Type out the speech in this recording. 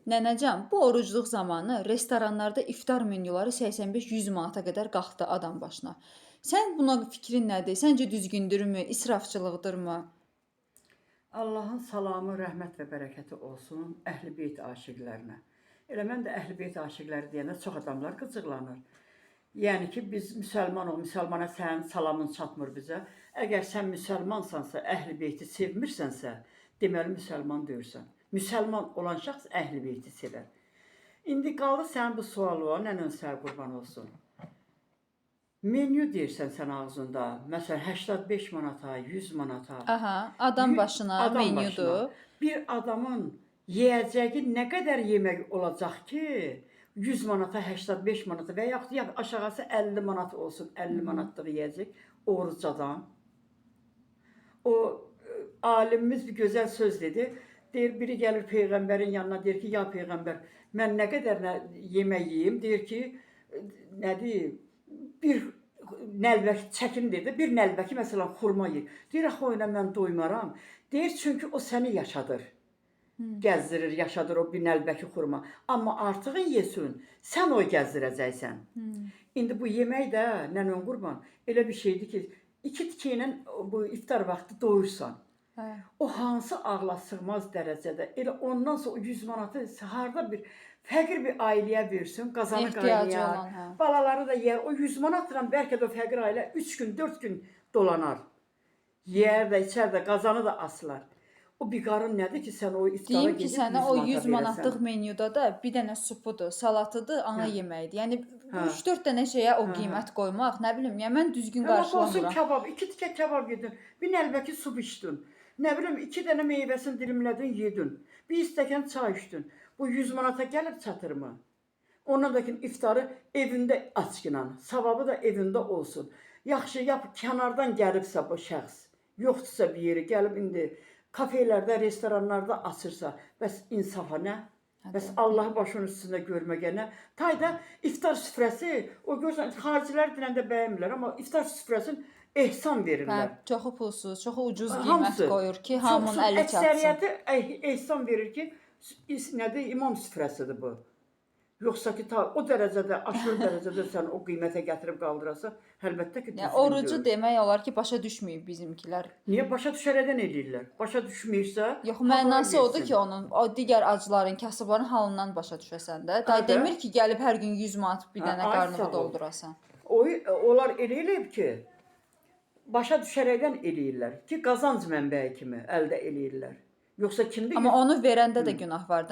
Nənəcan, bu orucluq zamanı restoranlarda iftar menyuları 85-100 manata qədər qalxdı adam başına. Sən buna fikrin nədir? Səncə düzgündürmü, israfçılıqdırmı? Allahın salamı, rəhmət və bərəkəti olsun Əhl-i Beyt aşiqlərinə. Elə mən də Əhl-i Beyt aşiqləri deyəndə çox adamlar qıcıqlanır. Yəni ki, biz müsəlmanıq, müsəlmana sənin salamın çatmır bizə. Əgər sən müsəlmansansa, Əhl-i Beyti sevmirsənsə, deməli müsəlman deyirsən. Müsəlman olan şəxs Əhl-i Beyti sevər. İndi qaldı sənin bu sualı, nənən sənə qurban olsun. Menyu deyirsən sən ağzında, məsələn 85 manata, 100 manata. Aha, adam başına Adam menyudur. başına. Bir adamın yeyəcəyi nə qədər yemək olacaq ki, 100 manata, 85 manata və yaxud ya aşağısı 50 manat olsun, 50 manatlıq yeyəcək orucadan. O alimimiz bir gözəl söz dedi. Deyir, biri gəlir Peyğəmbərin yanına, deyir ki, ya Peyğəmbər, mən nə qədər yemək yeyim? Deyir ki, nədir? Bir nəlbəki çəkin dedi, bir nəlbəki məsələn xurma yeyir. Deyir, axı o ilə mən doymaram. Deyir, çünki o səni yaşadır. Gəzdirir, yaşadır o bir nəlbəki xurma. Amma artığın yesin, sən o gəzdirəcəksən. İndi bu yemək də, nənən qurban, elə bir şeydir ki, 2 tikə ilə bu iftar vaxtı doyursan. Hə. O hansı ağla sığmaz dərəcədə, elə ondan sonra o 100 manatı harda bir fəqir bir ailəyə versin, qazanı Ehtiyacı qaynayar, olan, hə. balaları da yer. O 100 manatla bəlkə də o fəqir ailə 3 gün, 4 gün dolanar. Yeyər də, içər də, qazanı da asılar. O bir qarın nədir ki, sən o iftara Deyim ki, gedib 100 sənə o 100 manata manatlıq verəsən. menyuda da bir dənə supudur, salatıdır, ana Hə. yeməyidir. Yəni Hə. 3-4 dənə şeyə o Hə, hə. qiymət qoymaq, nə bilim, ya mən düzgün Amma olsun qarşılamıram. kabab, 2 tikə kabab yedin, bir nəlbəki su içdin. Nə bilim, 2 dənə meyvəsini dilimlədin, yedin. Bir stəkan çay içdin. Bu 100 manata gəlib çatırmı? Ondan da ki, iftarı evində açqınan, savabı da evində olsun. Yaxşı, yap, kənardan gəlibsə bu şəxs, yoxdursa bir yeri, gəlib indi kafelərdə, restoranlarda açırsa, bəs insafa nə? Bəs Allahı başının üstündə görməyə nə? Tayda iftar süfrəsi, o görürsən, xaricilər diləndə bəyənmirlər, amma iftar süfrəsini ehsan Hə, verirlər. çoxu pulsuz, çoxu ucuz qiymət Hamısı. qoyur ki, hamının əli çatsın. Əksəriyyəti ehsan verir ki, nədir, imam süfrəsidir bu. Yoxsa ki, o dərəcədə, aşırı dərəcədə sən o qiymətə gətirib qaldırasan, əlbəttə ki, Yəni düzgün orucu deyil. demək olar ki, başa düşməyib bizimkilər. Niyə başa düşərədən eləyirlər? Başa düşməyirsə, Yox, mənası odur ki, onun o digər acıların, kasıbların halından başa düşəsən də. Day Hə də. demir ki, gəlib hər gün 100 manat bir Hə, dənə ay sağ qarnını ol. doldurasan. Onlar elə eləyib ki, başa düşərəkdən eləyirlər ki, qazanc mənbəyi kimi əldə eləyirlər. Yoxsa kimdir? Amma onu verəndə də günah var da.